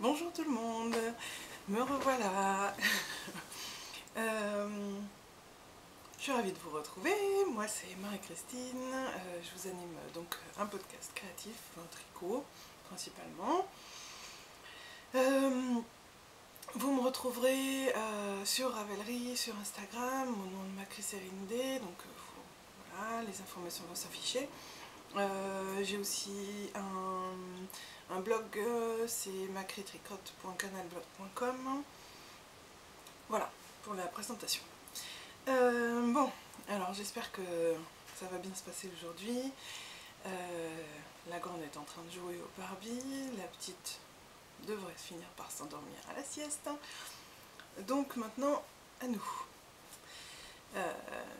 Bonjour tout le monde, me revoilà. Je suis ravie de vous retrouver, moi c'est Marie-Christine, je vous anime donc un podcast créatif, un tricot principalement. Vous me retrouverez sur Ravelry, sur Instagram, au nom de Macri-Sérindé, donc voilà, les informations vont s'afficher. J'ai aussi un blog, c'est macritricote.canalblog.com. Voilà pour la présentation. Bon, alors j'espère que ça va bien se passer aujourd'hui. La grande est en train de jouer au Barbie, la petite devrait finir par s'endormir à la sieste. Donc maintenant, à nous.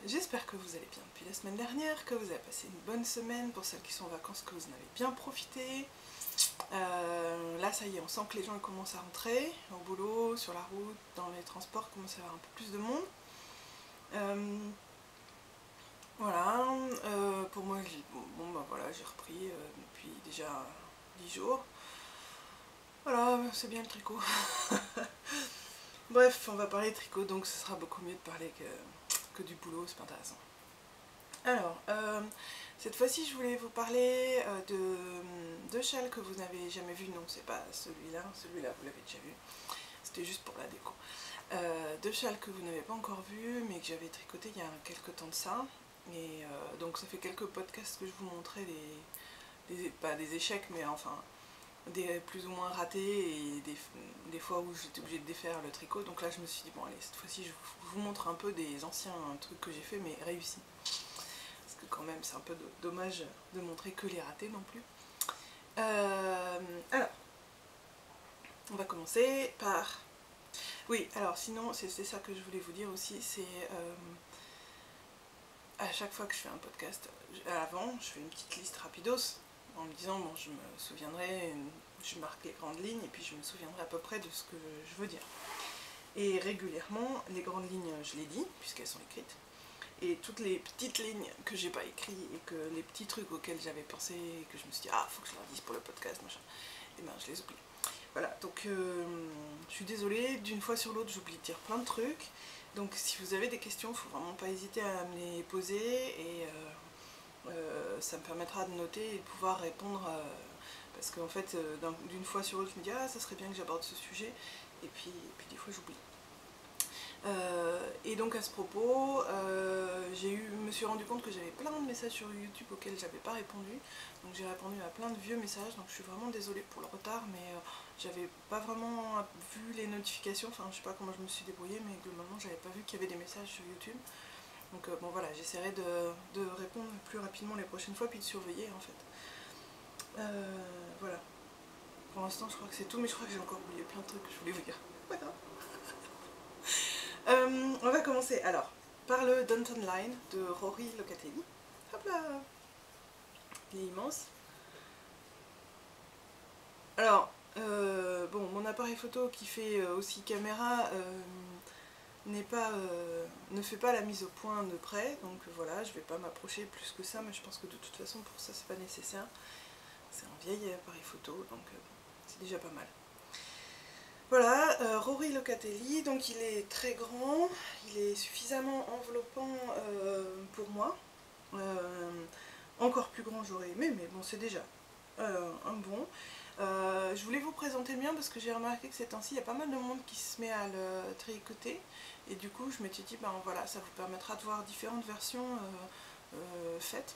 J'espère que vous allez bien depuis la semaine dernière, que vous avez passé une bonne semaine, pour celles qui sont en vacances, que vous en avez bien profité. Là ça y est, on sent que les gens commencent à rentrer au boulot, sur la route, dans les transports, commence à y avoir un peu plus de monde. Voilà, pour moi, voilà, j'ai repris depuis déjà 10 jours. Voilà, c'est bien le tricot. Bref, on va parler de tricot, donc ce sera beaucoup mieux de parler que du boulot, c'est pas intéressant. Alors, cette fois-ci, je voulais vous parler de deux châles que vous n'avez jamais vus. Non, c'est pas celui-là, celui-là vous l'avez déjà vu. C'était juste pour la déco. Deux châles que vous n'avez pas encore vus, mais que j'avais tricoté il y a quelques temps de ça. Et donc ça fait quelques podcasts que je vous montrais pas des échecs, mais enfin des plus ou moins ratés et des fois où j'étais obligée de défaire le tricot. Donc là je me suis dit bon allez, cette fois-ci je vous montre un peu des anciens trucs que j'ai fait mais réussis. Parce que quand même c'est un peu dommage de montrer que les ratés non plus. Alors, on va commencer par... Oui, alors sinon c'est ça que je voulais vous dire aussi, c'est... à chaque fois que je fais un podcast, avant je fais une petite liste rapidos en me disant bon je me souviendrai, je marque les grandes lignes et puis je me souviendrai à peu près de ce que je veux dire. Et régulièrement les grandes lignes je les dis puisqu'elles sont écrites et toutes les petites lignes que j'ai pas écrites et que les petits trucs auxquels j'avais pensé et que je me suis dit ah faut que je leur dise pour le podcast machin, et ben je les oublie. Voilà, donc je suis désolée, d'une fois sur l'autre j'oublie de dire plein de trucs. Donc si vous avez des questions, il ne faut vraiment pas hésiter à me les poser et ça me permettra de noter et de pouvoir répondre parce qu'en fait d'une fois sur l'autre je me dis ah ça serait bien que j'aborde ce sujet et puis des fois j'oublie. Et donc à ce propos, me suis rendu compte que j'avais plein de messages sur YouTube auxquels j'avais pas répondu. Donc j'ai répondu à plein de vieux messages, donc je suis vraiment désolée pour le retard, mais j'avais pas vraiment vu les notifications, enfin je sais pas comment je me suis débrouillée, mais globalement j'avais pas vu qu'il y avait des messages sur YouTube. Donc bon voilà, j'essaierai de répondre plus rapidement les prochaines fois, puis de surveiller en fait. Voilà. Pour l'instant je crois que c'est tout, mais je crois que j'ai encore oublié plein de trucs que je voulais vous dire. Pas grave. On va commencer alors par le Downton Line de Rory Locatelli. Hop là, il est immense. Alors, bon, mon appareil photo qui fait aussi caméra ne fait pas la mise au point de près, donc voilà, je vais pas m'approcher plus que ça, mais je pense que de toute façon pour ça c'est pas nécessaire. C'est un vieil appareil photo, donc c'est déjà pas mal. Voilà, Rory Locatelli, donc il est très grand, il est suffisamment enveloppant pour moi. Encore plus grand j'aurais aimé, mais bon c'est déjà un bon. Je voulais vous présenter le mien parce que j'ai remarqué que ces temps-ci il y a pas mal de monde qui se met à le tricoter et du coup je m'étais dit ben voilà, ça vous permettra de voir différentes versions faites.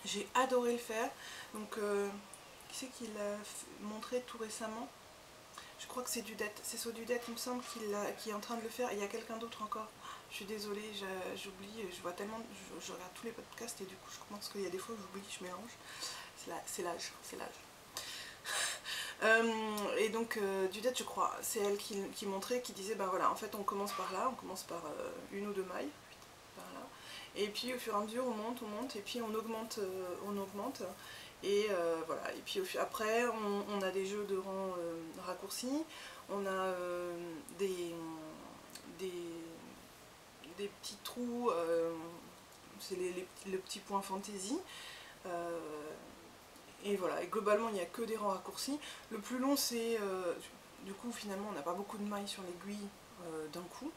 J'ai adoré le faire, donc qui c'est qui l'a montré tout récemment? Je crois que c'est Dudette, c'est Sodudette il me semble qui est en train de le faire, et il y a quelqu'un d'autre encore. Je suis désolée, j'oublie, je vois tellement, je regarde tous les podcasts et du coup je pense qu'il y a des fois où j'oublie, je mélange. C'est l'âge, c'est l'âge. Et donc Dudette je crois, c'est elle qui montrait, qui disait ben voilà, en fait on commence par là, on commence par une ou deux mailles, par là, et puis au fur et à mesure on monte, et puis on augmente, et voilà, et puis après on a des jeux de rangs raccourcis, on a des petits trous, c'est le petit point fantaisie, Et voilà, et globalement il n'y a que des rangs raccourcis. Le plus long c'est, du coup finalement on n'a pas beaucoup de mailles sur l'aiguille d'un coup.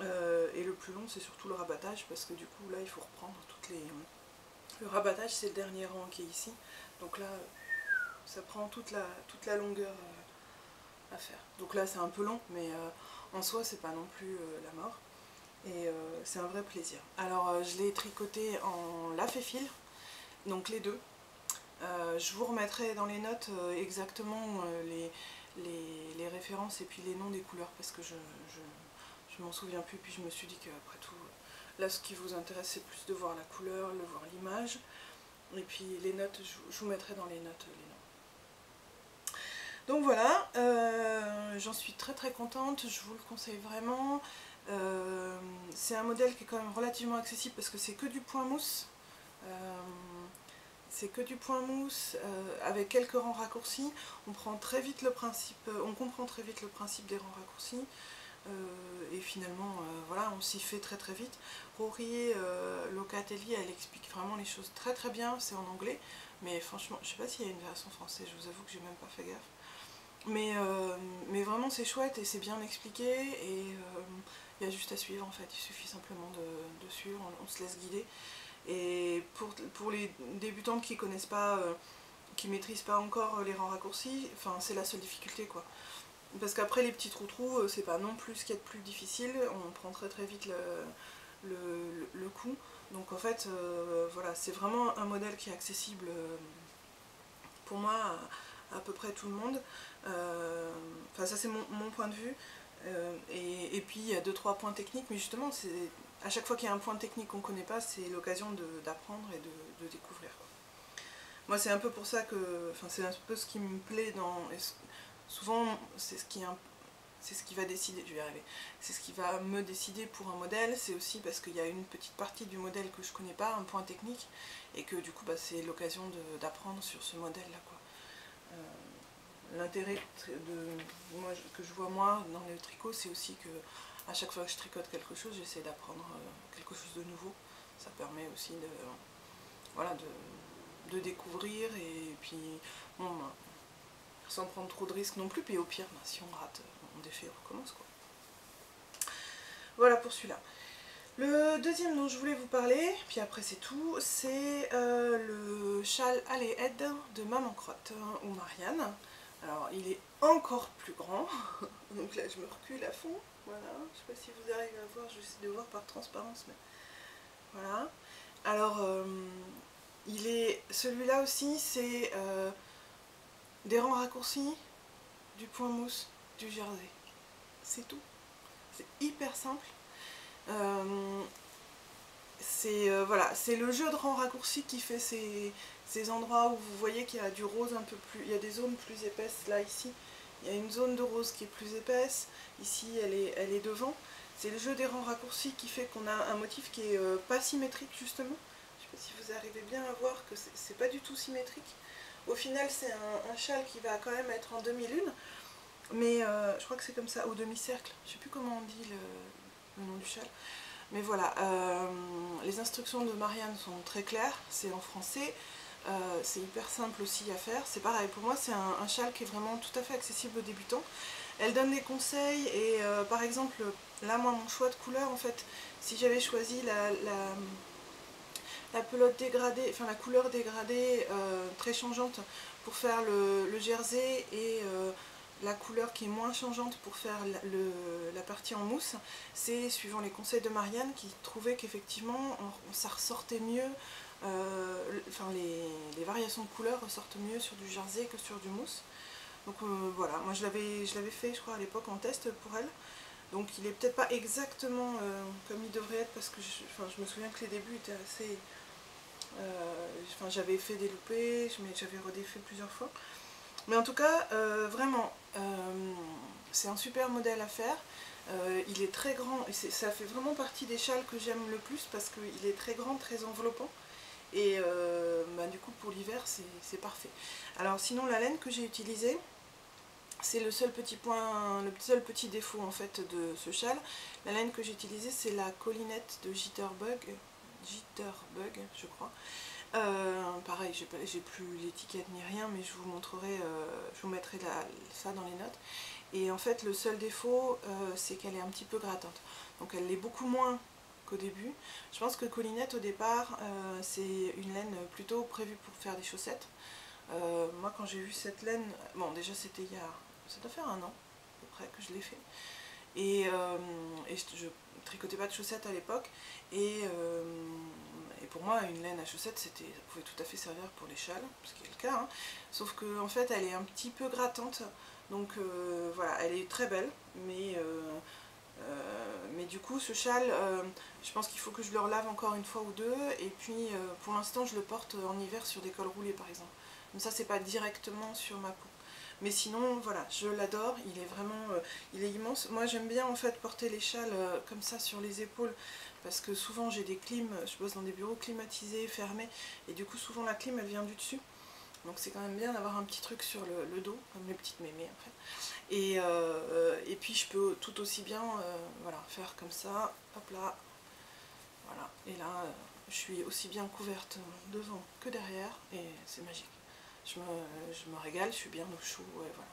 Et le plus long c'est surtout le rabattage, parce que du coup là il faut reprendre toutes les... Le rabattage c'est le dernier rang qui est ici, donc là ça prend toute la longueur à faire. Donc là c'est un peu long, mais en soi c'est pas non plus la mort, et c'est un vrai plaisir. Alors je l'ai tricoté en lafe et fil, donc les deux. Je vous remettrai dans les notes exactement les références et puis les noms des couleurs, parce que je m'en souviens plus, puis je me suis dit qu'après tout, là ce qui vous intéresse c'est plus de voir la couleur, de voir l'image, et puis les notes, je vous mettrai dans les notes les noms. Donc voilà, j'en suis très très contente, je vous le conseille vraiment. C'est un modèle qui est quand même relativement accessible parce que c'est que du point mousse. C'est que du point mousse avec quelques rangs raccourcis. On comprend très vite le principe des rangs raccourcis. Et finalement, voilà, on s'y fait très très vite. Rory Locatelli, elle explique vraiment les choses très très bien, c'est en anglais, mais franchement, je sais pas s'il y a une version française, je vous avoue que j'ai même pas fait gaffe. Mais vraiment c'est chouette et c'est bien expliqué, et il y a juste à suivre en fait, il suffit simplement de suivre, on se laisse guider. Et pour les débutantes qui connaissent pas, qui maîtrisent pas encore les rangs raccourcis, enfin c'est la seule difficulté quoi. Parce qu'après les petits trous-trous, c'est pas non plus ce qu'il y a de plus difficile, on prend très très vite le coup. Donc en fait, voilà, c'est vraiment un modèle qui est accessible pour moi à peu près tout le monde. Enfin ça c'est mon point de vue. Et puis il y a 2-3 points techniques, mais justement à chaque fois qu'il y a un point technique qu'on ne connaît pas, c'est l'occasion d'apprendre et de découvrir. Moi c'est un peu pour ça que, enfin c'est un peu ce qui me plaît souvent c'est ce qui va décider, je vais y arriver, c'est ce qui va me décider pour un modèle, c'est aussi parce qu'il y a une petite partie du modèle que je connais pas, un point technique, et que du coup bah, c'est l'occasion d'apprendre sur ce modèle là quoi. L'intérêt que je vois moi dans le tricot, c'est aussi que à chaque fois que je tricote quelque chose, j'essaie d'apprendre quelque chose de nouveau. Ça permet aussi voilà, de découvrir, et puis bon, sans prendre trop de risques non plus, puis au pire, si on rate, on défait, on recommence quoi. Voilà pour celui-là. Le deuxième dont je voulais vous parler, puis après c'est tout, c'est le châle Allez Aide de Maman Crotte ou Marianne. Alors il est encore plus grand, donc là je me recule à fond, voilà, je sais pas si vous arrivez à voir, je vais essayer de voir par transparence, mais voilà. Alors celui-là aussi c'est des rangs raccourcis, du point mousse, du jersey, c'est tout, c'est hyper simple. Voilà, c'est le jeu de rangs raccourcis qui fait ces endroits où vous voyez qu'il y a du rose un peu plus, il y a des zones plus épaisses, là ici il y a une zone de rose qui est plus épaisse, ici elle est devant. C'est le jeu des rangs raccourcis qui fait qu'on a un motif qui est pas symétrique justement. Je sais pas si vous arrivez bien à voir que c'est pas du tout symétrique. Au final c'est un châle qui va quand même être en demi-lune, mais je crois que c'est comme ça, au demi-cercle, je sais plus comment on dit le nom du châle. Mais voilà, les instructions de Marianne sont très claires, c'est en français, c'est hyper simple aussi à faire. C'est pareil, pour moi c'est un châle qui est vraiment tout à fait accessible aux débutants. Elle donne des conseils, et par exemple, là moi mon choix de couleur, en fait, si j'avais choisi la pelote dégradée, enfin la couleur dégradée très changeante pour faire le jersey, et la couleur qui est moins changeante pour faire la partie en mousse, c'est suivant les conseils de Marianne, qui trouvait qu'effectivement ça ressortait mieux, enfin les variations de couleurs ressortent mieux sur du jersey que sur du mousse. Donc voilà, moi je l'avais fait je crois à l'époque en test pour elle, donc il est peut-être pas exactement comme il devrait être, parce que je me souviens que les débuts étaient assez... j'avais fait des loupés, mais j'avais redéfait plusieurs fois. Mais en tout cas, vraiment, c'est un super modèle à faire. Il est très grand, et ça fait vraiment partie des châles que j'aime le plus, parce qu'il est très grand, très enveloppant. Et bah, du coup, pour l'hiver, c'est parfait. Alors sinon, la laine que j'ai utilisée, c'est le seul petit point, le seul petit défaut en fait de ce châle. La laine que j'ai utilisée, c'est la collinette de Jitterbug. Jitterbug, je crois. Pareil, j'ai plus l'étiquette ni rien, mais je vous montrerai, je vous mettrai ça dans les notes. Et en fait, le seul défaut, c'est qu'elle est un petit peu grattante. Donc elle l'est beaucoup moins qu'au début. Je pense que Colinette, au départ, c'est une laine plutôt prévue pour faire des chaussettes. Moi, quand j'ai vu cette laine, bon, déjà c'était ça doit faire 1 an à peu près que je l'ai fait. Et je tricotais pas de chaussettes à l'époque. Et pour moi, une laine à chaussettes, ça pouvait tout à fait servir pour les châles, ce qui est le cas. Hein. Sauf qu'en fait, elle est un petit peu grattante. Donc voilà, elle est très belle, mais du coup, ce châle, je pense qu'il faut que je le relave encore 1 fois ou 2. Et puis, pour l'instant, je le porte en hiver sur des cols roulés, par exemple. Donc ça, c'est pas directement sur ma peau. Mais sinon, voilà, je l'adore, il est vraiment, il est immense. Moi, j'aime bien en fait porter les châles comme ça sur les épaules, parce que souvent j'ai des clims, je bosse dans des bureaux climatisés, fermés, et du coup souvent la clim elle vient du dessus. Donc c'est quand même bien d'avoir un petit truc sur le dos, comme les petites mémés en fait. Et puis je peux tout aussi bien voilà, faire comme ça, hop là, voilà. Et là, je suis aussi bien couverte devant que derrière, et c'est magique. Je me régale, je suis bien au chaud, ouais, voilà.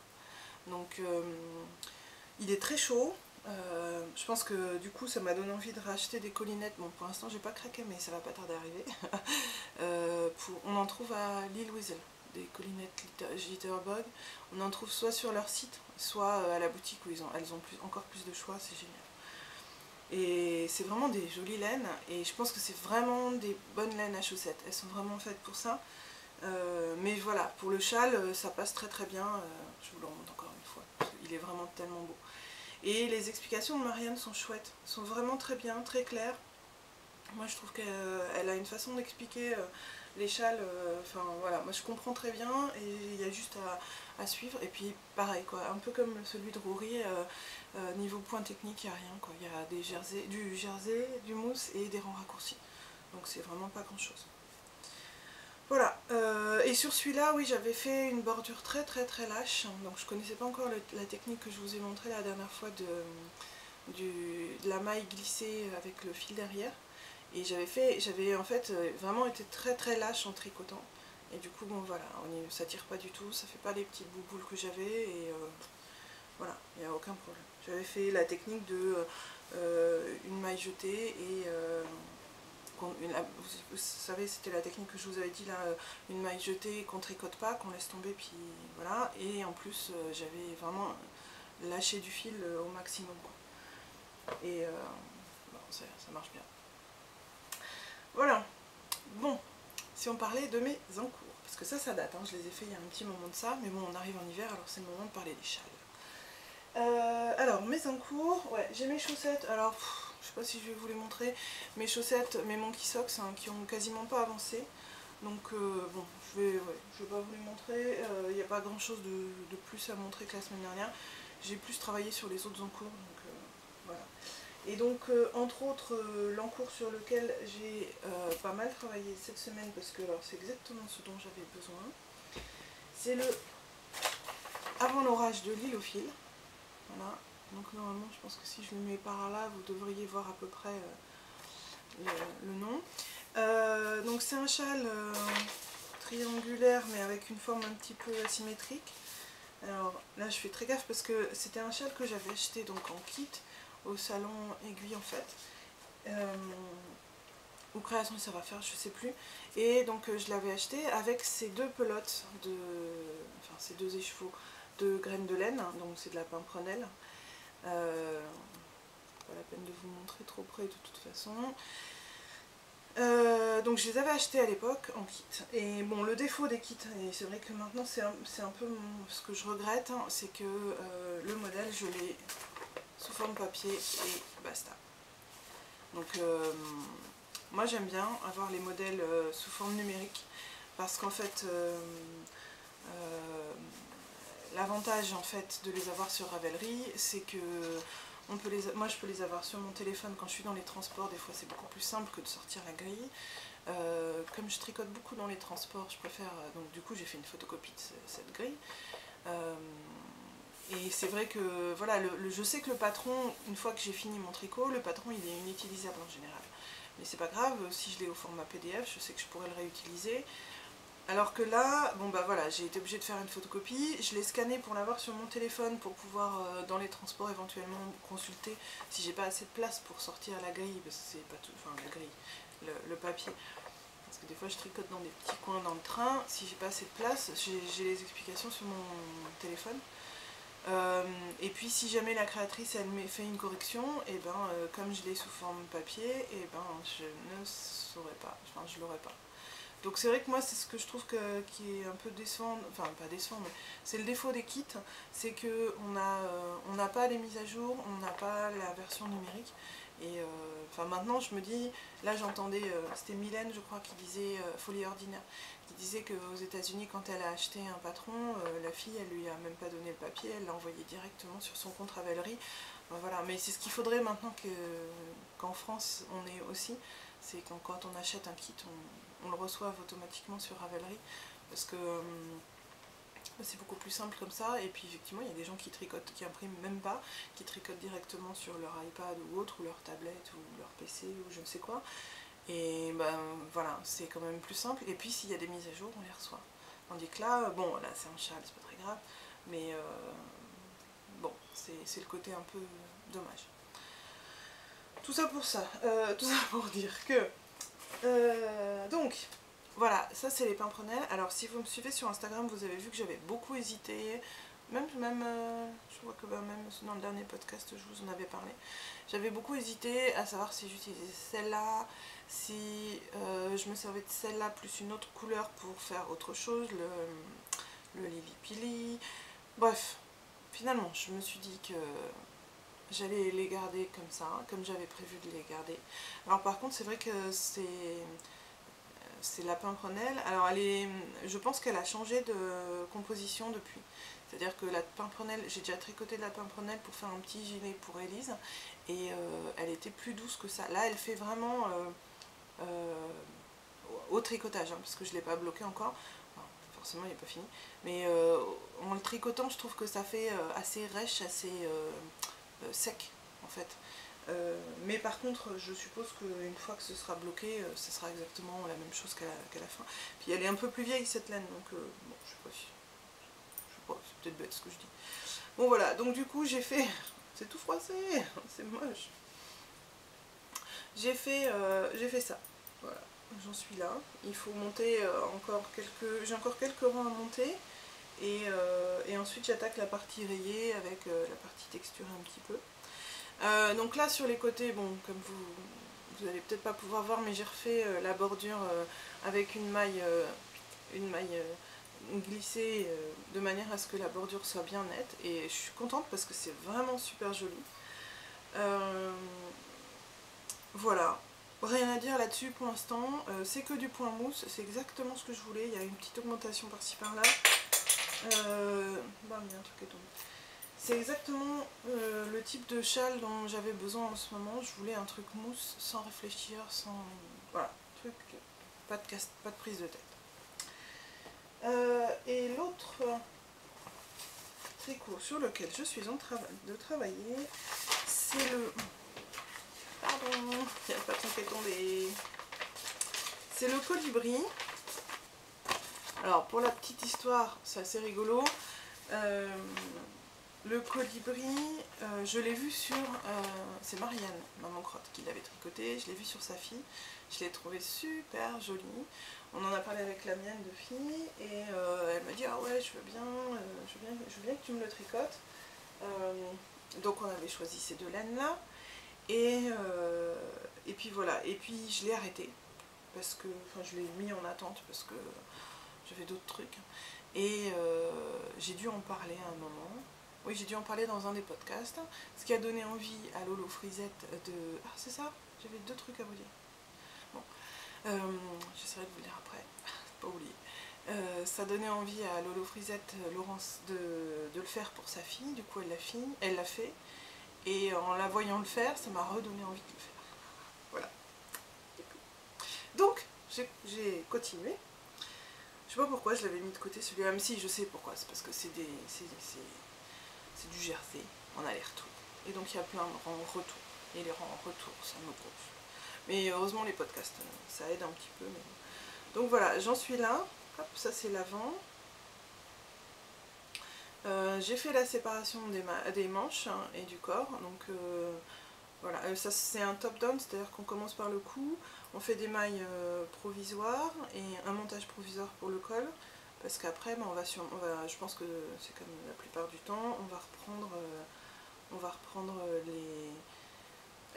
Donc il est très chaud, je pense que du coup ça m'a donné envie de racheter des Colinettes. Bon, pour l'instant j'ai pas craqué, mais ça va pas tarder à arriver. On en trouve à Lille Weasel, des Colinettes Jitterbug. On en trouve soit sur leur site, soit à la boutique où elles ont encore plus de choix, c'est génial. Et c'est vraiment des jolies laines, et je pense que c'est vraiment des bonnes laines à chaussettes, elles sont vraiment faites pour ça. Mais voilà, pour le châle, ça passe très très bien, je vous le remonte encore 1 fois, il est vraiment tellement beau. Et les explications de Marianne sont chouettes, sont vraiment très bien, très claires. Moi je trouve qu'elle a une façon d'expliquer les châles, enfin voilà, moi je comprends très bien, et il y a juste à suivre. Et puis pareil quoi, un peu comme celui de Rory, niveau point technique, il n'y a rien quoi, il y a du jersey, du mousse et des rangs raccourcis. Donc c'est vraiment pas grand chose. Voilà, et sur celui-là, oui, j'avais fait une bordure très très très lâche, donc je connaissais pas encore la technique que je vous ai montrée la dernière fois de la maille glissée avec le fil derrière, et j'avais en fait vraiment été très très lâche en tricotant, et du coup bon voilà, ça tire pas du tout, ça fait pas les petites bouboules que j'avais, et voilà, il n'y a aucun problème. J'avais fait la technique de une maille jetée et vous savez, c'était la technique que je vous avais dit là, une maille jetée qu'on tricote pas, qu'on laisse tomber, puis voilà. Et en plus, j'avais vraiment lâché du fil au maximum, quoi. Et bon, ça marche bien. Voilà. Bon, si on parlait de mes encours, parce que ça date, hein, je les ai fait il y a un petit moment de ça, mais bon, on arrive en hiver, alors c'est le moment de parler des châles. Alors, mes encours, ouais, j'ai mes chaussettes, alors... je sais pas si je vais vous les montrer, mes chaussettes, mes Monkey Socks, hein, qui ont quasiment pas avancé. Donc bon, je vais pas vous les montrer, il n'y a pas grand chose de plus à montrer que la semaine dernière. J'ai plus travaillé sur les autres encours, donc voilà. Et donc entre autres, l'encours sur lequel j'ai pas mal travaillé cette semaine, parce que alors c'est exactement ce dont j'avais besoin, c'est le Avant l'orage de l'île au fil. Voilà. Donc normalement je pense que si je le mets par là, vous devriez voir à peu près le nom. Donc c'est un châle triangulaire mais avec une forme un petit peu asymétrique. Alors là je fais très gaffe parce que c'était un châle que j'avais acheté donc en kit au salon Aiguille en fait. Ou Création ça va faire, je sais plus. Et donc je l'avais acheté avec ces 2 pelotes, enfin ces 2 écheveaux de graines de laine, donc c'est de la pimprenelle. Pas la peine de vous montrer trop près de toute façon. Donc je les avais achetés à l'époque en kit. Et bon, le défaut des kits, et c'est vrai que maintenant c'est un peu ce que je regrette, hein, c'est que le modèle je l'ai sous forme papier et basta. Donc moi j'aime bien avoir les modèles sous forme numérique, parce qu'en fait l'avantage en fait de les avoir sur Ravelry, c'est que moi je peux les avoir sur mon téléphone quand je suis dans les transports. Des fois c'est beaucoup plus simple que de sortir la grille. Comme je tricote beaucoup dans les transports, je préfère, donc du coup j'ai fait une photocopie de cette grille. Et c'est vrai que voilà, je sais que le patron, une fois que j'ai fini mon tricot, le patron il est inutilisable en général. mais c'est pas grave, si je l'ai au format PDF, je sais que je pourrais le réutiliser. Alors que là, bon bah voilà, j'ai été obligée de faire une photocopie, je l'ai scanné pour l'avoir sur mon téléphone pour pouvoir dans les transports éventuellement consulter si j'ai pas assez de place pour sortir la grille, parce que c'est pas tout, enfin la grille, le papier. Parce que des fois je tricote dans des petits coins dans le train, si j'ai pas assez de place, j'ai les explications sur mon téléphone. Et puis si jamais la créatrice elle me fait une correction, et ben comme je l'ai sous forme papier, et ben je ne saurais pas, enfin je l'aurais pas. Donc c'est vrai que moi c'est ce que je trouve qui est un peu décevant, enfin pas décevant, mais c'est le défaut des kits, c'est que on n'a pas les mises à jour, on n'a pas la version numérique. Et enfin maintenant je me dis, là j'entendais, c'était Mylène je crois qui disait, Folie Ordinaire, qui disait qu'aux États-Unis quand elle a acheté un patron, la fille elle lui a même pas donné le papier, elle l'a envoyé directement sur son compte Ravelry. Ben voilà, mais c'est ce qu'il faudrait maintenant qu'en France on ait aussi, c'est que quand on achète un kit on le reçoive automatiquement sur Ravelry, parce que c'est beaucoup plus simple comme ça. Et puis effectivement il y a des gens qui tricotent, qui impriment même pas, qui tricotent directement sur leur iPad ou autre, ou leur tablette ou leur PC ou je ne sais quoi, et ben voilà, c'est quand même plus simple. Et puis s'il y a des mises à jour on les reçoit, tandis que là, bon là c'est un châle, c'est pas très grave, mais bon c'est le côté un peu dommage. Tout ça pour ça, tout ça pour dire que donc voilà, ça c'est les pimprenelles. Alors si vous me suivez sur Instagram, vous avez vu que j'avais beaucoup hésité, même je vois que même dans le dernier podcast je vous en avais parlé, j'avais beaucoup hésité à savoir si j'utilisais celle-là, si je me servais de celle-là plus une autre couleur pour faire autre chose, le Lili Pili, bref, finalement je me suis dit que j'allais les garder comme ça, comme j'avais prévu de les garder. Alors par contre c'est vrai que c'est la pimprenelle. Alors je pense qu'elle a changé de composition depuis. C'est-à-dire que la pimprenelle, j'ai déjà tricoté de la pimprenelle pour faire un petit gilet pour Elise, et elle était plus douce que ça. Là elle fait vraiment au tricotage, hein, parce que je ne l'ai pas bloqué encore. Enfin, forcément il n'est pas fini. Mais en le tricotant je trouve que ça fait assez rêche, assez sec en fait. Mais par contre je suppose qu'une fois que ce sera bloqué, ce sera exactement la même chose qu'à la fin. Puis elle est un peu plus vieille cette laine, donc bon, je sais pas si... Je sais pas, c'est peut-être bête ce que je dis. Bon voilà, donc du coup j'ai fait... C'est tout froissé, c'est moche. J'ai fait ça, voilà, j'en suis là. Il faut monter j'ai encore quelques rangs à monter. Et ensuite j'attaque la partie rayée avec la partie texturée un petit peu. Donc là sur les côtés, bon comme vous allez peut-être pas pouvoir voir, mais j'ai refait la bordure avec une maille glissée de manière à ce que la bordure soit bien nette, et je suis contente parce que c'est vraiment super joli. Voilà, rien à dire là-dessus pour l'instant, c'est que du point mousse, c'est exactement ce que je voulais. Il y a une petite augmentation par-ci par-là. Bah, il y a un truc qui est tombé. C'est exactement le type de châle dont j'avais besoin en ce moment. Je voulais un truc mousse, sans réfléchir, sans... Voilà, truc, pas de prise de tête. Et l'autre tricot sur lequel je suis en train de travailler, c'est le... Pardon, il y a le patron qui est tombé. C'est le colibri. Alors pour la petite histoire, c'est assez rigolo. Le colibri, je l'ai vu sur... c'est Marianne, maman crotte, qui l'avait tricoté. Je l'ai vu sur sa fille. Je l'ai trouvé super joli. On en a parlé avec la mienne de fille. Et elle m'a dit, ah ouais, je veux bien que tu me le tricotes. Donc on avait choisi ces deux laines-là. Et puis voilà. Et puis je l'ai arrêté. Parce que... Enfin, je l'ai mis en attente parce que j'avais d'autres trucs. Et j'ai dû en parler à un moment. Oui, j'ai dû en parler dans un des podcasts, ce qui a donné envie à Lolo Frisette de... Ah, c'est ça, j'avais deux trucs à vous dire. Bon, j'essaierai de vous le dire après, pas oublier. Ça donnait envie à Lolo Frisette, Laurence, de le faire pour sa fille, du coup elle l'a fait, et en la voyant le faire, ça m'a redonné envie de le faire. Voilà. Donc, j'ai continué. Je sais pas pourquoi je l'avais mis de côté celui-là, même si je sais pourquoi, c'est parce que c'est du jersey en aller-retour. Et donc il y a plein de rangs en retour. Et les rangs en retour, ça me gonfle. Mais heureusement les podcasts, ça aide un petit peu. Mais... Donc voilà, j'en suis là. Hop, ça c'est l'avant. J'ai fait la séparation des manches hein, et du corps. Donc voilà, ça c'est un top-down, c'est-à-dire qu'on commence par le cou, on fait des mailles provisoires et un montage provisoire pour le col. Parce qu'après, ben, je pense que c'est comme la plupart du temps, on va reprendre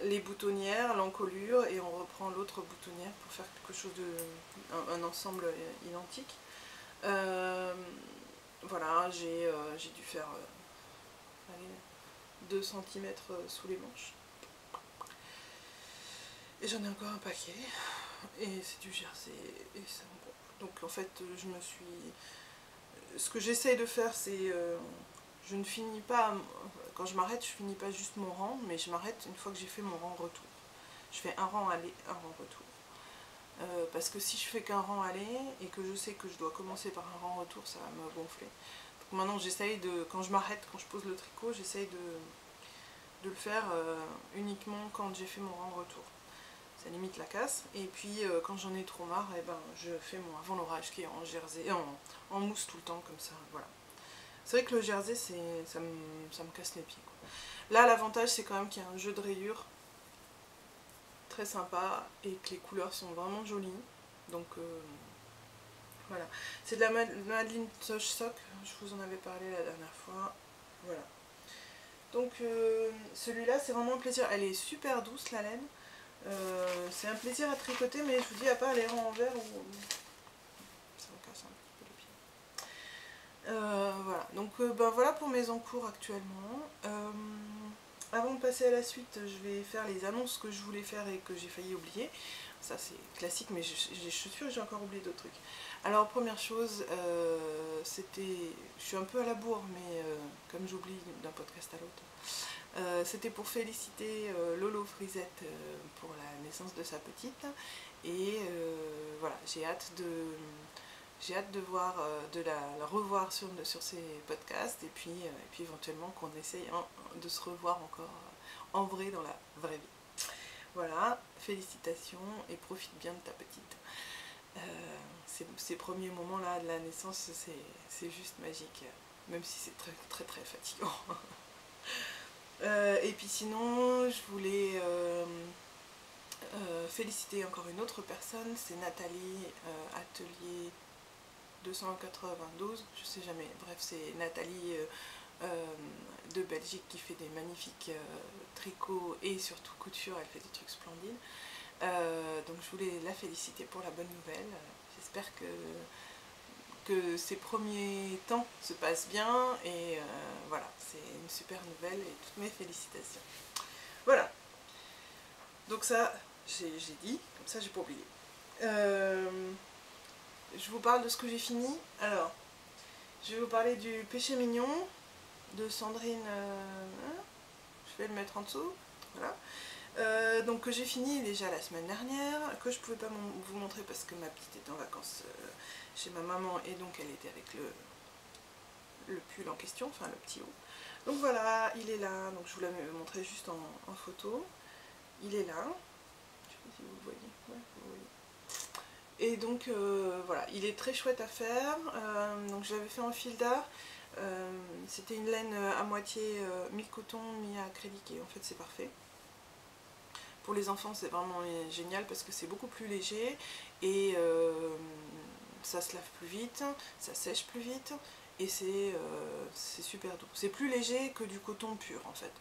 les boutonnières, l'encolure et on reprend l'autre boutonnière pour faire quelque chose un ensemble identique. Voilà, j'ai dû faire 2 cm sous les manches. Et j'en ai encore un paquet. Et c'est du jersey. Et ça me gonfle. Donc en fait, ce que j'essaye de faire, c'est... je ne finis pas... Quand je m'arrête, je finis pas juste mon rang, mais je m'arrête une fois que j'ai fait mon rang retour. Je fais un rang aller, un rang retour. Parce que si je fais qu'un rang aller et que je sais que je dois commencer par un rang retour, ça va me gonfler. Donc maintenant j'essaye de, quand je m'arrête, quand je pose le tricot, j'essaye de le faire uniquement quand j'ai fait mon rang retour. Ça limite la casse. Et puis quand j'en ai trop marre, eh ben, je fais mon avant l'orage qui est en jersey, en mousse tout le temps comme ça. Voilà. C'est vrai que le jersey, ça me casse les pieds, quoi. Là l'avantage c'est quand même qu'il y a un jeu de rayures très sympa et que les couleurs sont vraiment jolies. Donc voilà. C'est de la Madeline Tosh Sock, je vous en avais parlé la dernière fois. Voilà. Donc celui-là c'est vraiment un plaisir. Elle est super douce la laine. C'est un plaisir à tricoter, mais je vous dis à part les rangs en vert où ça me casse un petit peu les pieds. Voilà. Donc ben, voilà pour mes encours actuellement. Avant de passer à la suite, je vais faire les annonces que je voulais faire et que j'ai failli oublier. Ça c'est classique, mais je suis sûre que j'ai encore oublié d'autres trucs. Alors première chose, je suis un peu à la bourre, mais comme j'oublie d'un podcast à l'autre, c'était pour féliciter Lolo Frisette pour la naissance de sa petite. Et voilà, j'ai hâte de voir, de la revoir sur ses podcasts et puis éventuellement qu'on essaye de se revoir encore en vrai dans la vraie vie. Voilà, félicitations et profite bien de ta petite. Ces premiers moments là de la naissance, c'est juste magique, même si c'est très très très fatigant. Et puis sinon, je voulais féliciter encore une autre personne, c'est Nathalie, Atelier 292, je sais jamais, bref c'est Nathalie de Belgique qui fait des magnifiques tricots et surtout couture, elle fait des trucs splendides. Donc je voulais la féliciter pour la bonne nouvelle. J'espère que ces premiers temps se passent bien et voilà, c'est une super nouvelle et toutes mes félicitations. Voilà, donc ça j'ai dit, comme ça j'ai pas oublié. Je vous parle de ce que j'ai fini. Alors, je vais vous parler du péché mignon de Sandrine, je vais le mettre en dessous, voilà. Donc que j'ai fini déjà la semaine dernière, que je pouvais pas vous montrer parce que ma petite était en vacances chez ma maman et donc elle était avec le pull en question, enfin le petit haut. Donc voilà, il est là, donc je vous l'ai montré juste en photo. Il est là, je sais pas si vous le voyez, ouais, vous voyez. Et donc voilà, il est très chouette à faire, donc je l'avais fait en fil d'art. C'était une laine à moitié mi-coton, mi-acrylique et en fait c'est parfait. Pour les enfants c'est vraiment génial parce que c'est beaucoup plus léger et ça se lave plus vite, ça sèche plus vite et c'est super doux. C'est plus léger que du coton pur en fait.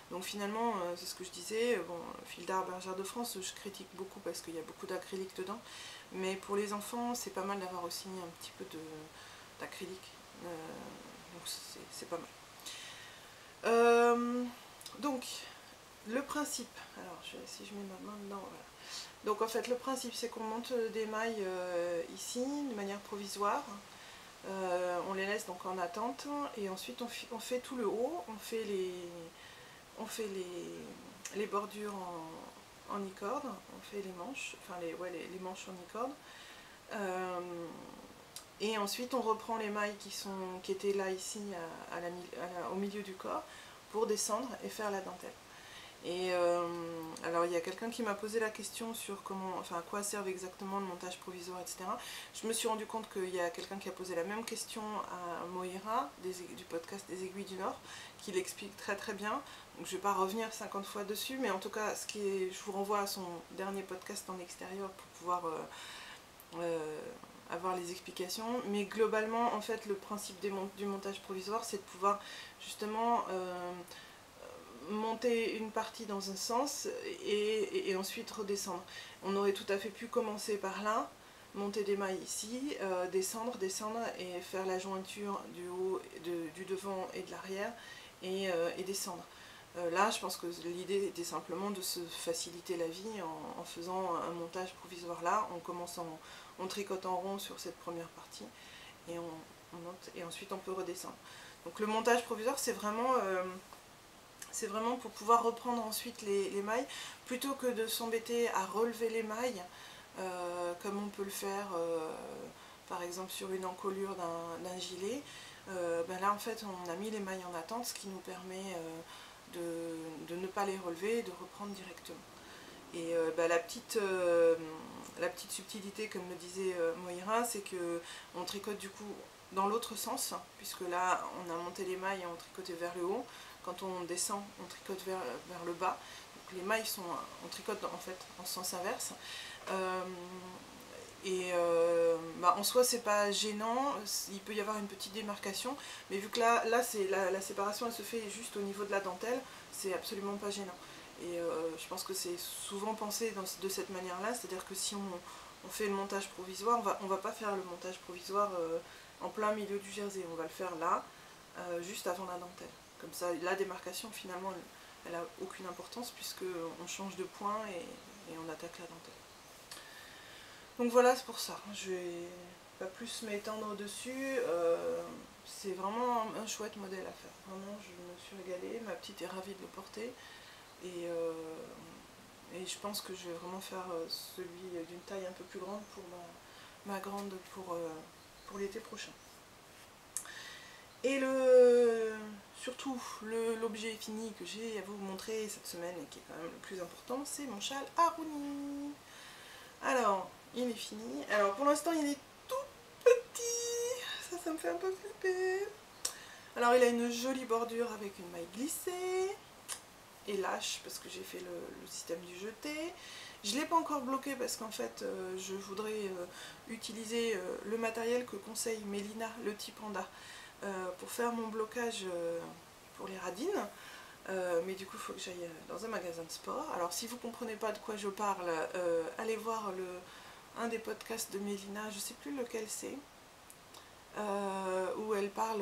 Donc finalement, c'est ce que je disais, bon, fil d'art Bergère de France, je critique beaucoup parce qu'il y a beaucoup d'acrylique dedans. Mais pour les enfants, c'est pas mal d'avoir aussi un petit peu d'acrylique. Donc c'est pas mal. Donc, le principe, alors si je mets ma main dedans, voilà. Donc en fait le principe c'est qu'on monte des mailles ici de manière provisoire, on les laisse donc en attente et ensuite on fait tout le haut, on fait les bordures en i-corde, on fait les manches, enfin les manches en i-corde. Et ensuite on reprend les mailles qui étaient là ici au milieu du corps pour descendre et faire la dentelle. Et alors il y a quelqu'un qui m'a posé la question sur à quoi servent exactement le montage provisoire, etc. Je me suis rendu compte qu'il y a quelqu'un qui a posé la même question à Moira du podcast des Aiguilles du Nord, qui l'explique très très bien. Donc je ne vais pas revenir 50 fois dessus, mais en tout cas je vous renvoie à son dernier podcast en extérieur pour pouvoir avoir les explications. Mais globalement, en fait, le principe du montage provisoire, c'est de pouvoir justement monter une partie dans un sens et ensuite redescendre. On aurait tout à fait pu commencer par là, monter des mailles ici, descendre et faire la jointure du haut, du devant et de l'arrière et descendre. Là, je pense que l'idée était simplement de se faciliter la vie en faisant un montage provisoire là, on tricote en rond sur cette première partie et on monte et ensuite on peut redescendre. Donc le montage provisoire, c'est vraiment pour pouvoir reprendre ensuite les mailles, plutôt que de s'embêter à relever les mailles, comme on peut le faire par exemple sur une encolure d'un gilet. Là en fait on a mis les mailles en attente, ce qui nous permet de ne pas les relever et de reprendre directement. Et la petite subtilité, comme me disait Moira, c'est que on tricote du coup dans l'autre sens, puisque là on a monté les mailles et on tricotait vers le haut. Quand on descend, on tricote vers le bas. Donc les mailles on tricote en fait en sens inverse. En soi c'est pas gênant, il peut y avoir une petite démarcation, mais vu que là c'est la séparation elle se fait juste au niveau de la dentelle, c'est absolument pas gênant. Et je pense que c'est souvent pensé de cette manière-là, c'est-à-dire que si on fait le montage provisoire, on va pas faire le montage provisoire en plein milieu du jersey, on va le faire là, juste avant la dentelle. Comme ça, la démarcation finalement, elle a aucune importance puisque on change de point et on attaque la dentelle. Donc voilà, c'est pour ça. Je vais pas plus m'étendre dessus. C'est vraiment un chouette modèle à faire. Vraiment, je me suis régalée. Ma petite est ravie de le porter. Et je pense que je vais vraiment faire celui d'une taille un peu plus grande pour ma grande pour l'été prochain. Et surtout l'objet fini que j'ai à vous montrer cette semaine et qui est quand même le plus important, c'est mon châle Harouni. Alors, il est fini. Alors pour l'instant il est tout petit, ça me fait un peu flipper. Alors il a une jolie bordure avec une maille glissée et lâche parce que j'ai fait le système du jeté. Je ne l'ai pas encore bloqué parce qu'en fait je voudrais utiliser le matériel que conseille Mélina, le petit panda, pour faire mon blocage pour les radines. Mais du coup il faut que j'aille dans un magasin de sport. Alors si vous ne comprenez pas de quoi je parle, allez voir un des podcasts de Mélina, je ne sais plus lequel c'est, où elle parle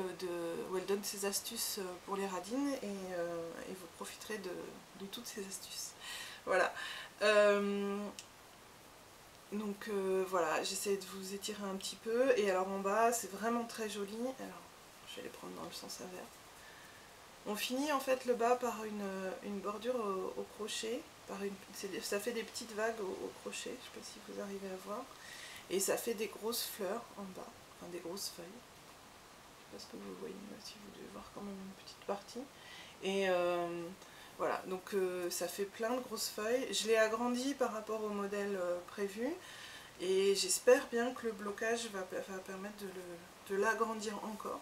où elle donne ses astuces pour les radines et vous profiterez de toutes ces astuces. Voilà. Donc voilà, j'essaie de vous étirer un petit peu. Et alors en bas, c'est vraiment très joli. Alors, je vais les prendre dans le sens inverse. On finit en fait le bas par une bordure au crochet. Ça fait des petites vagues au crochet, je ne sais pas si vous arrivez à voir. Et ça fait des grosses fleurs en bas, enfin des grosses feuilles. Je ne sais pas ce que vous voyez, mais si vous devez voir quand même une petite partie. Et voilà, donc ça fait plein de grosses feuilles. Je l'ai agrandi par rapport au modèle prévu. Et j'espère bien que le blocage va permettre de l'agrandir encore.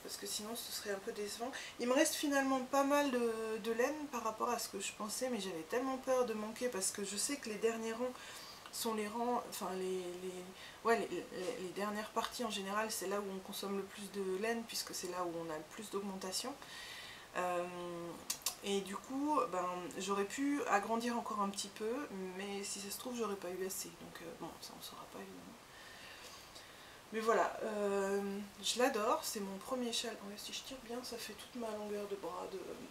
Parce que sinon ce serait un peu décevant. Il me reste finalement pas mal de laine par rapport à ce que je pensais, mais j'avais tellement peur de manquer parce que je sais que les derniers rangs sont les rangs, enfin les dernières parties en général, c'est là où on consomme le plus de laine puisque c'est là où on a le plus d'augmentation. Et du coup, j'aurais pu agrandir encore un petit peu, mais si ça se trouve, j'aurais pas eu assez. Donc bon, ça on saura pas évidemment. Mais voilà, je l'adore, c'est mon premier châle. Ouais, si je tire bien, ça fait toute ma longueur de bras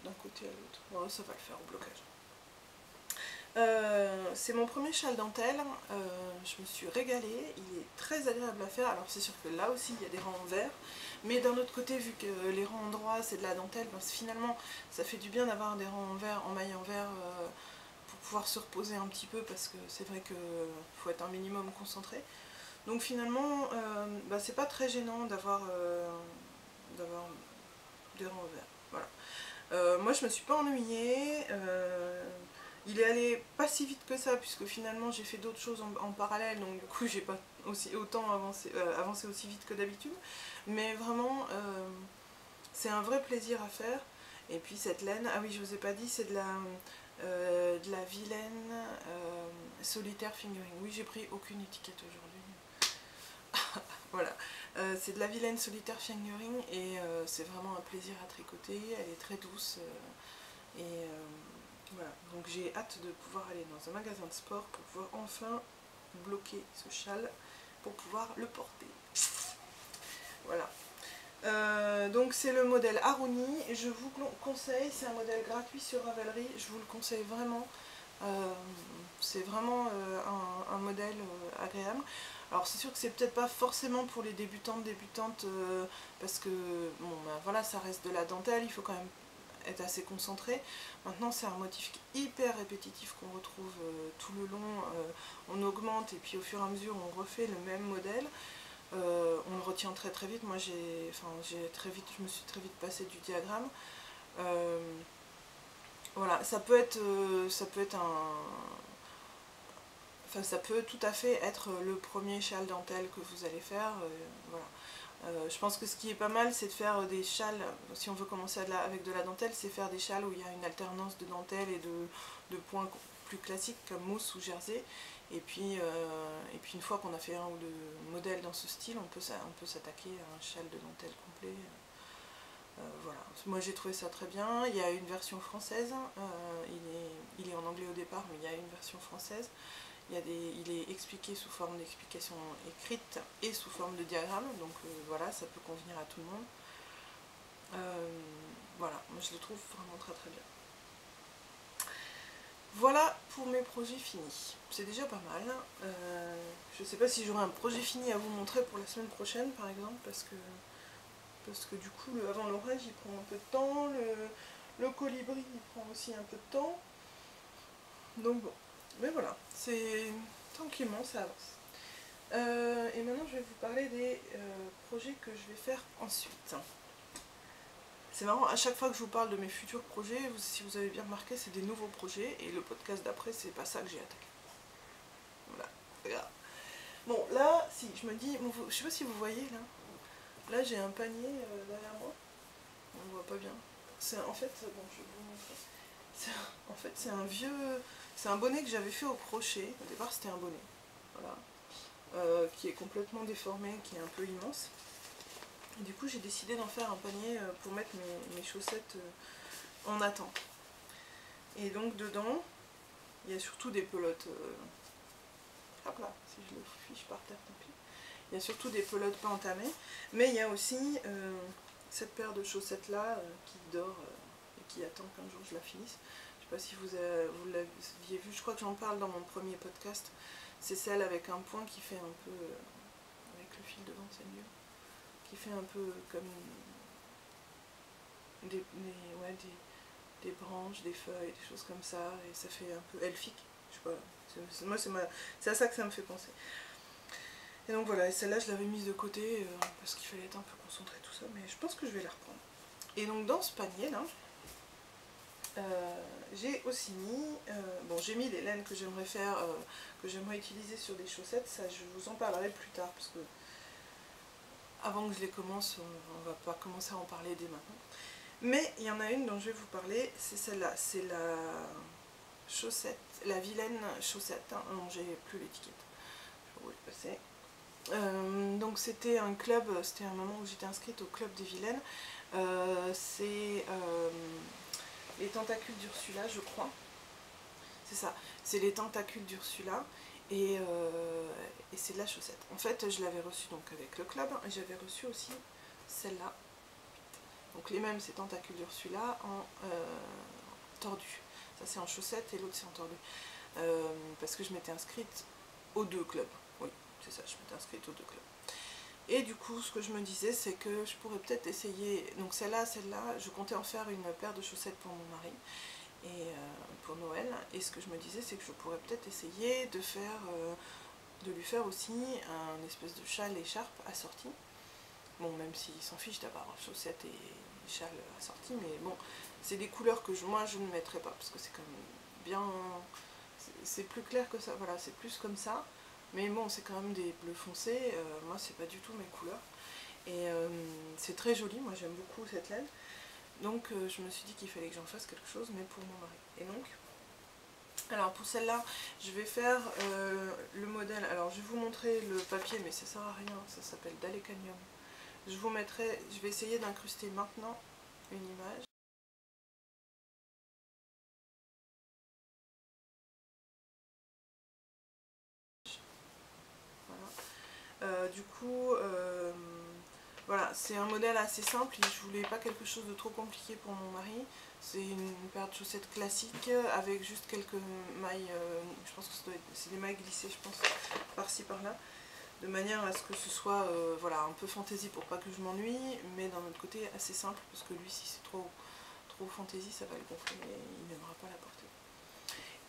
d'un côté à l'autre. Bon, ça va le faire au blocage. C'est mon premier châle dentelle, je me suis régalée, il est très agréable à faire. Alors c'est sûr que là aussi il y a des rangs en vert, mais d'un autre côté, vu que les rangs en droit c'est de la dentelle, finalement ça fait du bien d'avoir des rangs en vert, en maille en vert, pour pouvoir se reposer un petit peu, parce que c'est vrai qu'il faut être un minimum concentré. Donc finalement, c'est pas très gênant d'avoir des rangs en vert. Voilà. Moi je me suis pas ennuyée, il est allé pas si vite que ça puisque finalement j'ai fait d'autres choses en parallèle, donc du coup j'ai pas autant avancé aussi vite que d'habitude, mais vraiment c'est un vrai plaisir à faire. Et puis cette laine, ah oui je vous ai pas dit, c'est de la vilaine solitaire fingering. Oui, j'ai pris aucune étiquette aujourd'hui. Voilà, c'est de la vilaine solitaire fingering et c'est vraiment un plaisir à tricoter, elle est très douce et voilà, donc j'ai hâte de pouvoir aller dans un magasin de sport pour pouvoir enfin bloquer ce châle pour pouvoir le porter. Voilà. Donc c'est le modèle Haruni, je vous conseille, c'est un modèle gratuit sur Ravelry, je vous le conseille vraiment, c'est vraiment un modèle agréable. Alors c'est sûr que c'est peut-être pas forcément pour les débutantes, parce que bon ben voilà, ça reste de la dentelle, il faut quand même être assez concentré. Maintenant c'est un motif hyper répétitif qu'on retrouve tout le long, on augmente et puis au fur et à mesure on refait le même modèle. On le retient très très vite. Moi je me suis très vite passée du diagramme. Voilà, ça peut être enfin ça peut tout à fait être le premier châle dentelle que vous allez faire. Voilà. Je pense que ce qui est pas mal, c'est de faire des châles, si on veut commencer avec de la dentelle, c'est faire des châles où il y a une alternance de dentelle et de points plus classiques comme mousse ou jersey. Et puis une fois qu'on a fait un ou deux modèles dans ce style, on peut s'attaquer à un châle de dentelle complet. Voilà. Moi j'ai trouvé ça très bien. Il y a une version française, il est en anglais au départ, mais il y a une version française. Il est expliqué sous forme d'explication écrite et sous forme de diagramme, donc voilà, ça peut convenir à tout le monde. Voilà, moi je le trouve vraiment très très bien. Voilà pour mes projets finis. C'est déjà pas mal. Je ne sais pas si j'aurai un projet fini à vous montrer pour la semaine prochaine par exemple, parce que du coup avant l'orage il prend un peu de temps, le colibri il prend aussi un peu de temps. Donc bon, mais voilà, c'est tranquillement ça avance. Et maintenant je vais vous parler des projets que je vais faire ensuite. C'est marrant, à chaque fois que je vous parle de mes futurs projets, si vous avez bien remarqué, c'est des nouveaux projets, et le podcast d'après, c'est pas ça que j'ai attaqué. Voilà, regarde. Bon, là, si, je me dis, bon, je sais pas si vous voyez, là j'ai un panier derrière moi, on ne voit pas bien. En fait, bon, je vais vous montrer. En fait, c'est un bonnet que j'avais fait au crochet, au départ c'était un bonnet, voilà, qui est complètement déformé, qui est un peu immense. Et du coup j'ai décidé d'en faire un panier pour mettre mes chaussettes en attente. Et donc dedans, il y a surtout des pelotes, hop là, si je le fiche par terre, tant pis. Il y a surtout des pelotes pas entamées, mais il y a aussi cette paire de chaussettes là qui dort et qui attend qu'un jour je la finisse. Je sais pas si vous l'aviez vu, je crois que j'en parle dans mon premier podcast. C'est celle avec un point qui fait un peu, avec le fil devant c'est mieux, qui fait un peu comme des branches, des feuilles, des choses comme ça, et ça fait un peu elfique, je sais pas, moi c'est à ça que ça me fait penser. Et donc voilà, et celle-là je l'avais mise de côté parce qu'il fallait être un peu concentré tout ça, mais je pense que je vais la reprendre. Et donc dans ce panier là, j'ai aussi mis, bon j'ai mis les laines que j'aimerais faire, que j'aimerais utiliser sur des chaussettes, ça je vous en parlerai plus tard, parce que avant que je les commence, on va pas commencer à en parler dès maintenant. Mais il y en a une dont je vais vous parler, c'est celle-là, c'est la chaussette, la vilaine chaussette, hein, non j'ai plus l'étiquette, je vais vous le passer. Donc c'était un club, c'était un moment où j'étais inscrite au club des vilaines, c'est les tentacules d'Ursula je crois, c'est ça, c'est les tentacules d'Ursula. Et c'est de la chaussette. En fait, je l'avais reçue donc avec le club et j'avais reçu aussi celle-là. Donc les mêmes, c'est tentacules d'Ursula en tordu. Ça c'est en chaussette et l'autre c'est en tordu. Parce que je m'étais inscrite aux deux clubs. Oui, c'est ça, je m'étais inscrite aux deux clubs. Et du coup, ce que je me disais, c'est que je pourrais peut-être essayer. Donc celle-là, je comptais en faire une paire de chaussettes pour mon mari. Et pour Noël, et ce que je me disais c'est que je pourrais peut-être essayer de lui faire aussi un espèce de châle écharpe assorti. Bon, même s'il s'en fiche d'avoir chaussettes et châle assorti, mais bon, c'est des couleurs que moi je ne mettrais pas, parce que c'est quand même bien... C'est plus clair que ça, voilà, c'est plus comme ça. Mais bon, c'est quand même des bleus foncés, moi c'est pas du tout mes couleurs. Et c'est très joli, moi j'aime beaucoup cette laine. Donc je me suis dit qu'il fallait que j'en fasse quelque chose, mais pour mon mari. Et donc, alors pour celle-là, je vais faire le modèle. Alors je vais vous montrer le papier, mais ça sert à rien, ça s'appelle Dalecanium. Je vous mettrai, je vais essayer d'incruster maintenant une image. Voilà. Du coup, voilà, c'est un modèle assez simple. Je voulais pas quelque chose de trop compliqué pour mon mari. C'est une paire de chaussettes classique avec juste quelques mailles, je pense que c'est des mailles glissées, je pense, par-ci par-là, de manière à ce que ce soit voilà, un peu fantaisie pour pas que je m'ennuie, mais d'un autre côté assez simple, parce que lui, si c'est trop fantaisie, ça va le gonfler et il n'aimera pas la porter.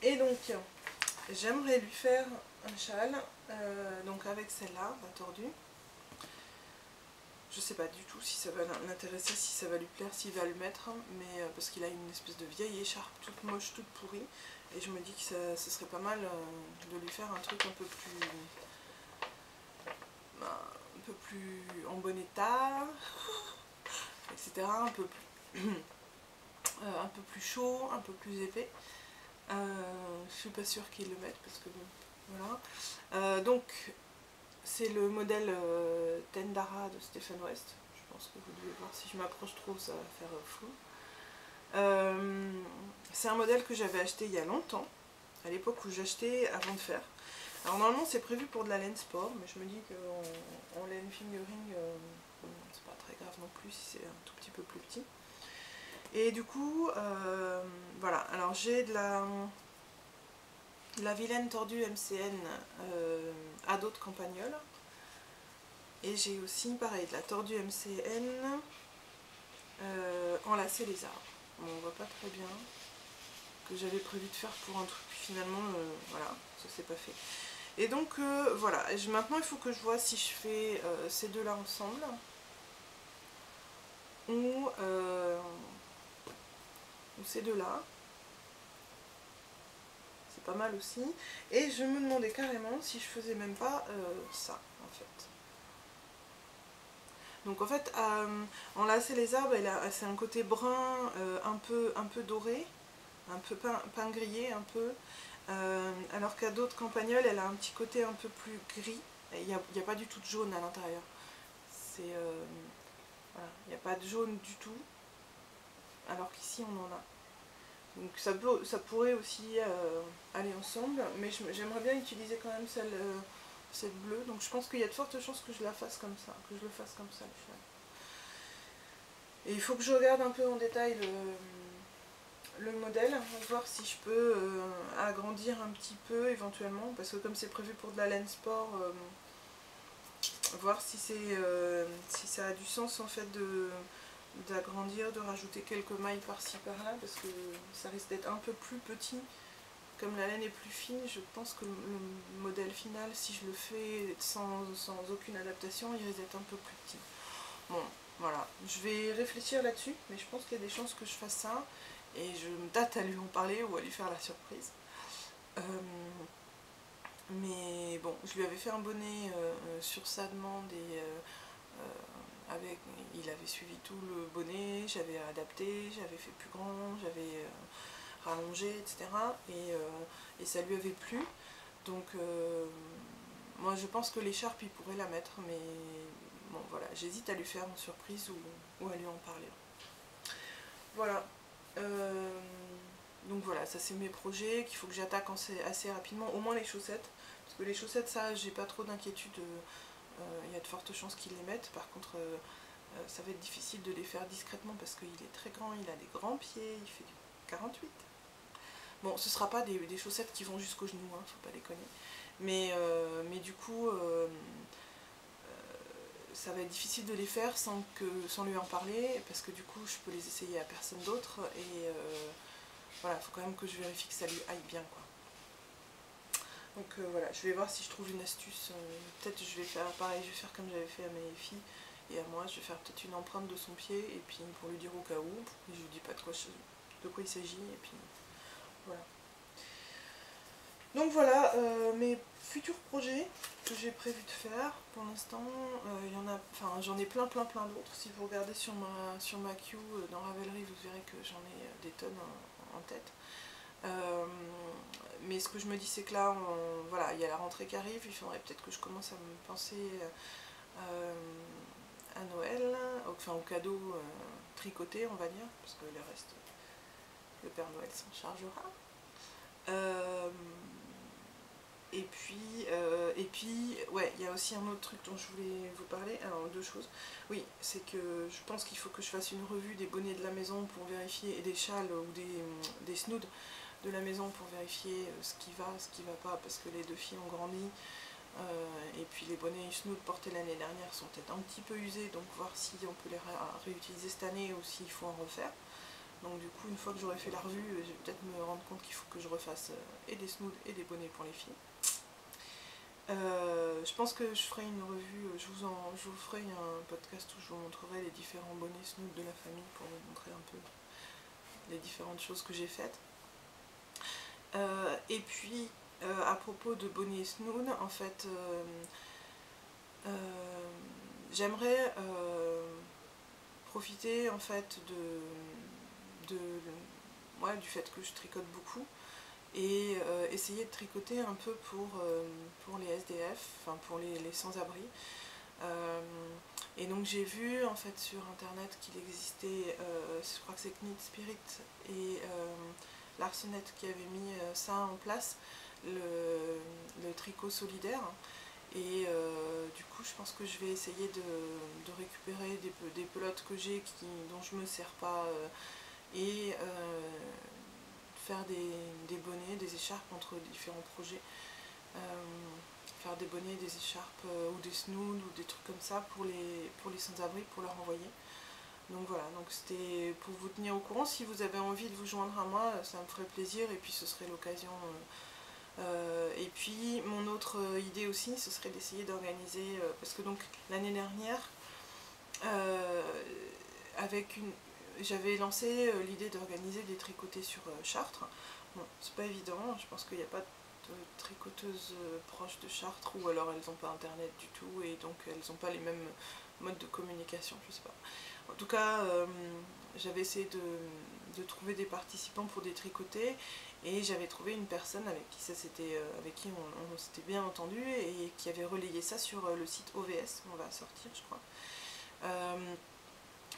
Et donc, j'aimerais lui faire un châle, donc avec celle-là, la tordue. Je sais pas du tout si ça va l'intéresser, si ça va lui plaire, s'il va le mettre, mais parce qu'il a une espèce de vieille écharpe toute moche, toute pourrie, et je me dis que ce serait pas mal de lui faire un truc un peu plus en bon état, etc. Un peu plus chaud, un peu plus épais. Je suis pas sûre qu'il le mette parce que voilà. Donc c'est le modèle Tendara de Stephen West. Je pense que vous devez voir, si je m'approche trop ça va faire flou. C'est un modèle que j'avais acheté il y a longtemps, à l'époque où j'achetais avant de faire. Alors normalement c'est prévu pour de la laine sport, mais je me dis qu'en laine fingering, c'est pas très grave non plus si c'est un tout petit peu plus petit. Et du coup, voilà, alors j'ai de la vilaine tordue MCN à d'autres campagnols. Et j'ai aussi, pareil, de la tordue MCN enlacée les arbres. Bon, on voit pas très bien, que j'avais prévu de faire pour un truc, puis finalement, voilà, ça s'est pas fait. Et donc, voilà, maintenant il faut que je vois si je fais ces deux-là ensemble, ou ces deux-là. C'est pas mal aussi. Et je me demandais carrément si je faisais même pas ça, en fait. Donc en fait, enlacer les arbres, c'est un côté brun, un peu doré, un peu pain grillé, un peu. Alors qu'à d'autres campagnols, elle a un petit côté un peu plus gris. Il n'y a pas du tout de jaune à l'intérieur. Voilà, il n'y a pas de jaune du tout. Alors qu'ici, on en a. Donc ça pourrait aussi aller ensemble. Mais j'aimerais bien utiliser quand même cette bleue. Donc je pense qu'il y a de fortes chances que je la fasse comme ça. Que je le fasse comme ça, le châle. Et il faut que je regarde un peu en détail le modèle, voir si je peux agrandir un petit peu éventuellement, parce que comme c'est prévu pour de la laine sport, voir si ça a du sens en fait d'agrandir, de rajouter quelques mailles par-ci par-là, parce que ça risque d'être un peu plus petit. Comme la laine est plus fine, je pense que le modèle final, si je le fais sans aucune adaptation, il risque d'être un peu plus petit. Bon, voilà, je vais réfléchir là-dessus, mais je pense qu'il y a des chances que je fasse ça, et je me tâte à lui en parler ou à lui faire la surprise. Mais bon, je lui avais fait un bonnet sur sa demande, et il avait suivi tout le bonnet, j'avais adapté, j'avais fait plus grand, j'avais rallongé, etc. Et ça lui avait plu. Donc moi je pense que l'écharpe il pourrait la mettre, mais bon voilà, j'hésite à lui faire une surprise ou à lui en parler. Voilà. Donc voilà, ça c'est mes projets qu'il faut que j'attaque assez rapidement, au moins les chaussettes. Parce que les chaussettes, ça j'ai pas trop d'inquiétude, il y a de fortes chances qu'ils les mettent. Par contre, ça va être difficile de les faire discrètement parce qu'il est très grand, il a des grands pieds, il fait du 48. Bon, ce sera pas des chaussettes qui vont jusqu'aux genoux, hein, faut pas déconner. Mais du coup, ça va être difficile de les faire sans lui en parler, parce que du coup, je peux les essayer à personne d'autre. Et voilà, il faut quand même que je vérifie que ça lui aille bien, quoi. Donc voilà, je vais voir si je trouve une astuce. Peut-être je vais faire pareil, je vais faire comme j'avais fait à mes filles. et à moi je vais faire peut-être une empreinte de son pied, et puis pour lui dire au cas où, je lui dis pas de quoi il s'agit, et puis voilà. Donc voilà, mes futurs projets que j'ai prévu de faire, pour l'instant, j'en ai plein d'autres. Si vous regardez sur ma queue dans Ravelry, vous verrez que j'en ai des tonnes en tête. Mais ce que je me dis, c'est que là, voilà, il y a la rentrée qui arrive, il faudrait peut-être que je commence à me penser à Noël, enfin au cadeau tricoté, on va dire, parce que le reste, le Père Noël s'en chargera. Et puis, ouais, il y a aussi un autre truc dont je voulais vous parler. Alors, deux choses. Oui, c'est que je pense qu'il faut que je fasse une revue des bonnets de la maison pour vérifier, et des châles ou des snoods de la maison pour vérifier ce qui va pas, parce que les deux filles ont grandi. Et puis les bonnets snoods portés l'année dernière sont peut-être un petit peu usés, donc voir si on peut les réutiliser cette année ou s'il faut en refaire. Donc du coup, une fois que j'aurai fait la revue, je vais peut-être me rendre compte qu'il faut que je refasse et des snoods et des bonnets pour les filles. Je pense que je ferai une revue, je vous ferai un podcast où je vous montrerai les différents bonnets snoods de la famille pour vous montrer un peu les différentes choses que j'ai faites. Et puis, à propos de bonnets snood, en fait, j'aimerais profiter en fait du fait que je tricote beaucoup, et essayer de tricoter un peu pour les SDF, enfin pour les sans-abri. Et donc j'ai vu en fait sur internet qu'il existait, je crois que c'est Knit Spirit et Larsenette qui avait mis ça en place, le tricot solidaire. Et du coup je pense que je vais essayer de récupérer des pelotes que j'ai dont je me sers pas, et faire des bonnets, des écharpes entre différents projets. Faire des bonnets, des écharpes ou des snoods ou des trucs comme ça pour les sans-abri, pour leur envoyer. Donc voilà, donc c'était pour vous tenir au courant. Si vous avez envie de vous joindre à moi, ça me ferait plaisir, et puis ce serait l'occasion. Et puis mon autre idée aussi, ce serait d'essayer d'organiser, parce que donc l'année dernière, j'avais lancé l'idée d'organiser des tricotés sur Chartres. Bon, c'est pas évident, je pense qu'il n'y a pas de tricoteuses proches de Chartres, ou alors elles n'ont pas internet du tout, et donc elles n'ont pas les mêmes modes de communication, je sais pas. En tout cas, j'avais essayé de trouver des participants pour des tricotés, et j'avais trouvé une personne avec qui on s'était bien entendu, et qui avait relayé ça sur le site OVS, on va sortir je crois.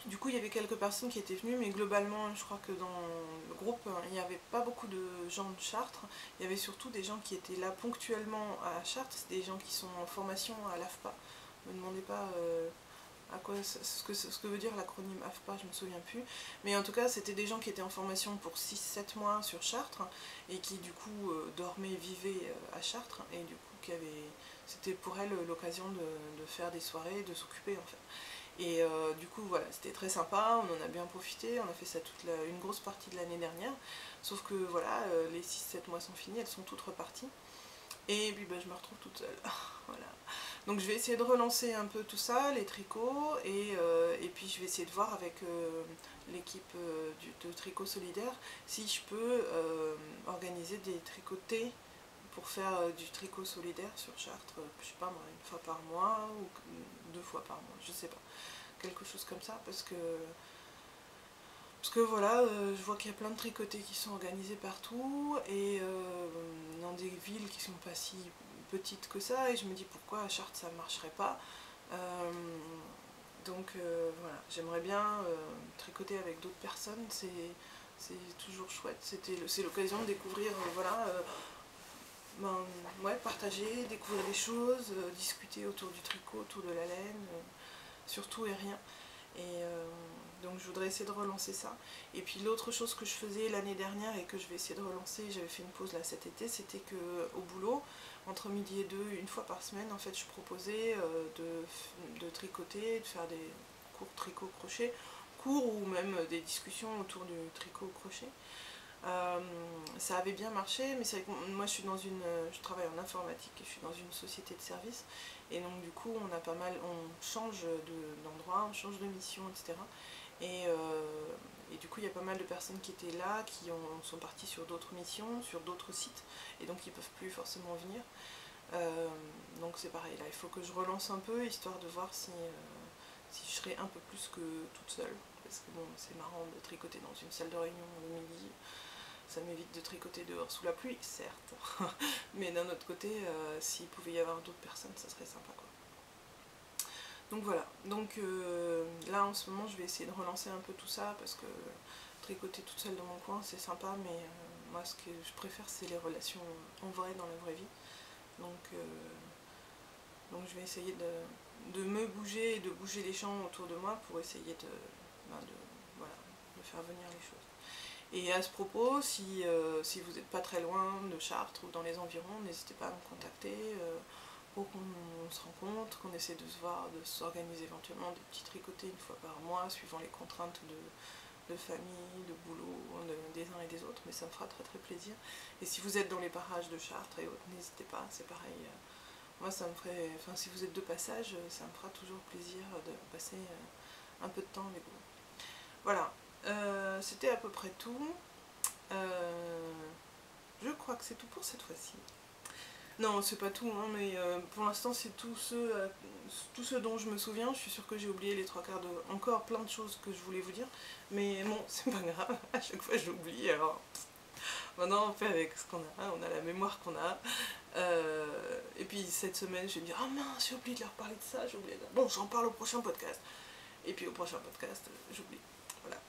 Du coup il y avait quelques personnes qui étaient venues, mais globalement je crois que dans le groupe il n'y avait pas beaucoup de gens de Chartres. Il y avait surtout des gens qui étaient là ponctuellement à Chartres, c'est des gens qui sont en formation à l'AFPA. Ne me demandez pas à quoi ce que veut dire l'acronyme AFPA, je me souviens plus, mais en tout cas c'était des gens qui étaient en formation pour 6-7 mois sur Chartres, et qui du coup dormaient, vivaient à Chartres, et du coup c'était pour elles l'occasion de faire des soirées, de s'occuper en fait. Et du coup voilà, c'était très sympa, on en a bien profité, on a fait ça une grosse partie de l'année dernière, sauf que voilà, les 6-7 mois sont finis, elles sont toutes reparties, et puis je me retrouve toute seule. Voilà. Donc je vais essayer de relancer un peu tout ça, les tricots, et puis je vais essayer de voir avec l'équipe de tricot solidaire si je peux organiser des tricotés pour faire du tricot solidaire sur Chartres, je sais pas moi, une fois par mois ou 2 fois par mois, je sais pas, quelque chose comme ça, parce que voilà, je vois qu'il y a plein de tricotés qui sont organisés partout, et dans des villes qui sont pas si petites que ça, et je me dis pourquoi à Chartres ça marcherait pas. Donc voilà, j'aimerais bien tricoter avec d'autres personnes, c'est toujours chouette, c'est l'occasion de découvrir, voilà, partager, découvrir des choses, discuter autour du tricot, autour de la laine, surtout et rien. Et donc je voudrais essayer de relancer ça. Et puis l'autre chose que je faisais l'année dernière et que je vais essayer de relancer, j'avais fait une pause là cet été, c'était que au boulot, entre midi et 2, une fois par semaine, en fait je proposais de tricoter, de faire des cours tricot crochet, cours ou même des discussions autour du tricot au crochet. Ça avait bien marché, mais c'est vrai que moi je travaille en informatique et je suis dans une société de service, et donc du coup on change d'endroit, on change de mission, etc. Et du coup il y a pas mal de personnes qui étaient là, sont parties sur d'autres missions, sur d'autres sites, et donc ils peuvent plus forcément venir. Donc c'est pareil, là il faut que je relance un peu, histoire de voir si je serai un peu plus que toute seule, parce que bon, c'est marrant de tricoter dans une salle de réunion le midi, ça m'évite de tricoter dehors sous la pluie, certes, mais d'un autre côté, s'il pouvait y avoir d'autres personnes, ça serait sympa quoi. Donc voilà, donc là en ce moment je vais essayer de relancer un peu tout ça, parce que tricoter toute seule dans mon coin c'est sympa, mais moi ce que je préfère c'est les relations en vrai, dans la vraie vie. Donc je vais essayer de me bouger et de bouger les gens autour de moi pour essayer voilà, de faire venir les choses. Et à ce propos, si vous n'êtes pas très loin de Chartres ou dans les environs, n'hésitez pas à me contacter pour qu'on se rencontre, qu'on essaie de se voir, de s'organiser éventuellement des petits tricotés une fois par mois, suivant les contraintes de famille, de boulot, des uns et des autres, mais ça me fera très très plaisir. Et si vous êtes dans les parages de Chartres et autres, n'hésitez pas, c'est pareil. Moi ça me ferait, enfin si vous êtes de passage, ça me fera toujours plaisir de passer un peu de temps avec vous. Voilà, c'était à peu près tout. Je crois que c'est tout pour cette fois-ci. Non, c'est pas tout, hein, mais pour l'instant c'est tout ce dont je me souviens. Je suis sûre que j'ai oublié les trois quarts de... encore plein de choses que je voulais vous dire, mais bon, c'est pas grave, à chaque fois j'oublie, alors maintenant on fait avec ce qu'on a, on a la mémoire qu'on a. Et puis cette semaine je vais me dire, ah mince, j'ai oublié de leur parler de ça, j'ai oublié de... Bon, j'en parle au prochain podcast. Et puis au prochain podcast, j'oublie. Voilà.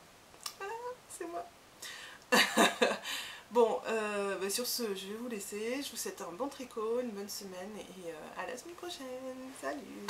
Voilà, c'est moi. Bon, bah sur ce, je vais vous laisser. Je vous souhaite un bon tricot, une bonne semaine et à la semaine prochaine. Salut!